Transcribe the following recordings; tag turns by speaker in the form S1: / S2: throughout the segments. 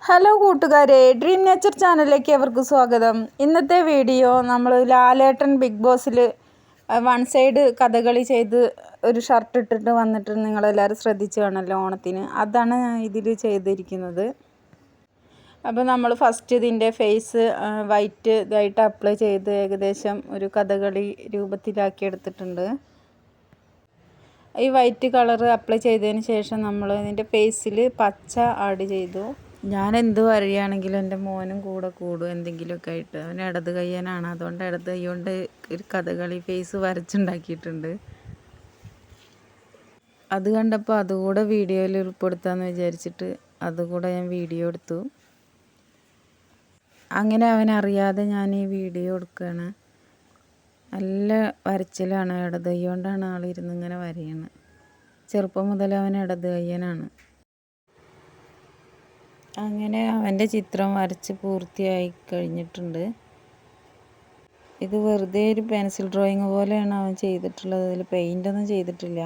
S1: Hello കൂട്ടുകാരെ, dream nature ചാനലിലേക്ക് അവർക്ക് സ്വാഗതം. ഇന്നത്തെ വീഡിയോ നമ്മൾ ലാലേട്ടൻ ബിഗ് ബോസിൽ വൺ സൈഡ് കഥകളി ചെയ്ത് ഒരു ഷർട്ട് ഇട്ടിട്ട് വന്നിട്ട് നിങ്ങളെല്ലാവരും ശ്രദ്ധിച്ചു കാണല്ലോ ഓണത്തിന്. അതാണ് ഇതിൽ ചെയ്തിരിക്കുന്നത്. അപ്പോൾ നമ്മൾ ഫസ്റ്റ് ഇതിൻ്റെ ഫേസ് വൈറ്റ് ഇതായിട്ട് അപ്ലൈ ചെയ്ത് ഏകദേശം ഒരു കഥകളി രൂപത്തിലാക്കി എടുത്തിട്ടുണ്ട്. ഈ വൈറ്റ് കളർ അപ്ലൈ ചെയ്തതിന് ശേഷം നമ്മൾ ഇതിൻ്റെ ഫേസിൽ പച്ച ആഡ് ചെയ്തു. ഞാൻ എന്ത് പറയുകയാണെങ്കിലും എൻ്റെ മോനും കൂടെ കൂടും എന്തെങ്കിലുമൊക്കെ ആയിട്ട്. അവൻ ഇടത് കയ്യനാണ്, അതുകൊണ്ട് ഇടത് കൈ കൊണ്ട് ഒരു കഥകളി ഫേസ് വരച്ചുണ്ടാക്കിയിട്ടുണ്ട്. അത് കണ്ടപ്പോൾ അതുകൂടെ വീഡിയോയിൽ ഉൾപ്പെടുത്താമെന്ന് വിചാരിച്ചിട്ട് അതുകൂടെ ഞാൻ വീഡിയോ എടുത്തു. അങ്ങനെ അവനറിയാതെ ഞാൻ ഈ വീഡിയോ എടുക്കുകയാണ്. നല്ല വരച്ചിലാണ്, ഇടത് കൈ കൊണ്ടാണ് ആളിരുന്ന് ഇങ്ങനെ വരയുന്നത്. ചെറുപ്പം മുതൽ അവൻ ഇടത് കയ്യനാണ്. അങ്ങനെ അവൻ്റെ ചിത്രം വരച്ച് പൂർത്തിയായി കഴിഞ്ഞിട്ടുണ്ട്. ഇത് വെറുതെ ഒരു പെൻസിൽ ഡ്രോയിങ് പോലെയാണ് അവൻ ചെയ്തിട്ടുള്ളത്. അതിൽ പെയിൻ്റൊന്നും ചെയ്തിട്ടില്ല.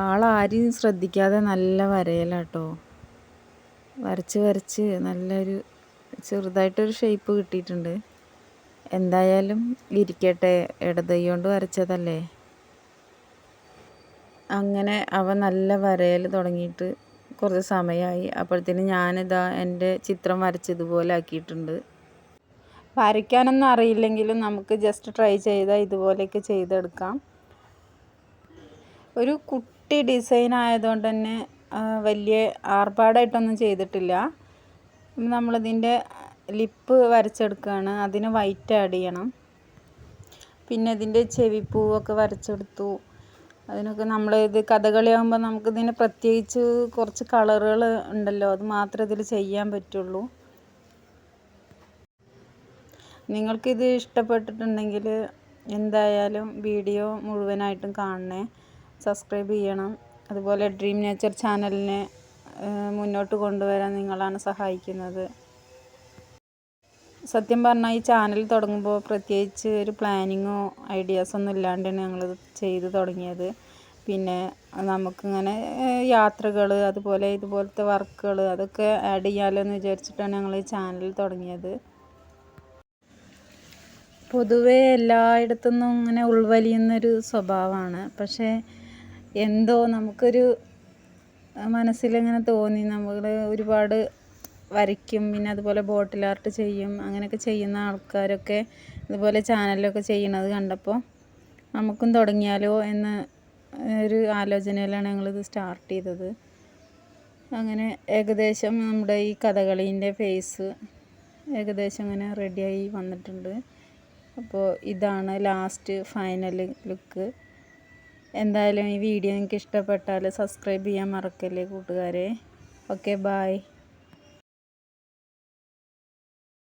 S1: ആളാരും ശ്രദ്ധിക്കാതെ നല്ല വരയലാട്ടോ. വരച്ച് നല്ലൊരു ചെറുതായിട്ടൊരു ഷേപ്പ് കിട്ടിയിട്ടുണ്ട്. എന്തായാലും ഇരിക്കട്ടെ, ഇടത് കൈ കൊണ്ട് വരച്ചതല്ലേ. അങ്ങനെ അവൻ നല്ല വരയൽ തുടങ്ങിയിട്ട് കുറച്ച് സമയമായി. അപ്പോഴത്തേന് ഞാനിതാ എൻ്റെ ചിത്രം വരച്ചതുപോലെ ആക്കിയിട്ടുണ്ട്. വരയ്ക്കാനൊന്നും അറിയില്ലെങ്കിലും നമുക്ക് ജസ്റ്റ് ട്രൈ ചെയ്താൽ ഇതുപോലെയൊക്കെ ചെയ്തെടുക്കാം. ഒരു കുട്ടി ഡിസൈൻ ആയതുകൊണ്ട് തന്നെ വലിയ ആർഭാടമായിട്ടൊന്നും ചെയ്തിട്ടില്ല. നമ്മളിതിൻ്റെ ലിപ്പ് വരച്ചെടുക്കുകയാണ്. അതിന് വൈറ്റ് ആഡ് ചെയ്യണം. പിന്നെ ഇതിൻ്റെ ചെവിപ്പൂവൊക്കെ വരച്ചെടുത്തു. അതിനൊക്കെ നമ്മൾ ഇത് കഥകളിയാകുമ്പോൾ നമുക്കിതിന് പ്രത്യേകിച്ച് കുറച്ച് കളറുകൾ ഉണ്ടല്ലോ, അത് മാത്രമേ ഇതിൽ ചെയ്യാൻ പറ്റുള്ളൂ. നിങ്ങൾക്കിത് ഇഷ്ടപ്പെട്ടിട്ടുണ്ടെങ്കിൽ എന്തായാലും വീഡിയോ മുഴുവനായിട്ടും കാണണേ, സബ്സ്ക്രൈബ് ചെയ്യണം. അതുപോലെ ഡ്രീം നേച്ചർ ചാനലിനെ മുന്നോട്ട് കൊണ്ടുവരാൻ നിങ്ങളാണ് സഹായിക്കുന്നത്. സത്യം പറഞ്ഞാൽ ഈ ചാനൽ തുടങ്ങുമ്പോൾ പ്രത്യേകിച്ച് ഒരു പ്ലാനിങ്ങോ ഐഡിയാസൊന്നും ഇല്ലാണ്ടാണ് ഞങ്ങളിത് ചെയ്ത് തുടങ്ങിയത്. പിന്നെ നമുക്കിങ്ങനെ യാത്രകൾ അതുപോലെ ഇതുപോലത്തെ വർക്കുകൾ അതൊക്കെ ആഡ് ചെയ്യാമല്ലോ എന്ന് വിചാരിച്ചിട്ടാണ് ഞങ്ങൾ ഈ ചാനൽ തുടങ്ങിയത്. പൊതുവേ എല്ലായിടത്തുനിന്നും ഇങ്ങനെ ഉൾവലിയുന്നൊരു സ്വഭാവമാണ്. പക്ഷേ എന്തോ നമുക്കൊരു മനസ്സിലിങ്ങനെ തോന്നി, നമ്മൾ ഒരുപാട് വരയ്ക്കും, പിന്നെ അതുപോലെ ബോട്ടിൽ ആർട്ട് ചെയ്യും, അങ്ങനെയൊക്കെ ചെയ്യുന്ന ആൾക്കാരൊക്കെ ഇതുപോലെ ചാനലൊക്കെ ചെയ്യണത് കണ്ടപ്പോൾ നമുക്കും തുടങ്ങിയാലോ എന്ന ഒരു ആലോചനയിലാണ് ഞങ്ങളിത് സ്റ്റാർട്ട് ചെയ്തത്. അങ്ങനെ ഏകദേശം നമ്മുടെ ഈ കഥകളീൻ്റെ ഫേസ് ഏകദേശം അങ്ങനെ റെഡിയായി വന്നിട്ടുണ്ട്. അപ്പോൾ ഇതാണ് ലാസ്റ്റ് ഫൈനൽ ലുക്ക്. എന്തായാലും ഈ വീഡിയോ നിങ്ങൾക്ക് ഇഷ്ടപ്പെട്ടാൽ സബ്സ്ക്രൈബ് ചെയ്യാൻ മറക്കല്ലേ കൂട്ടുകാരെ. Okay, bye.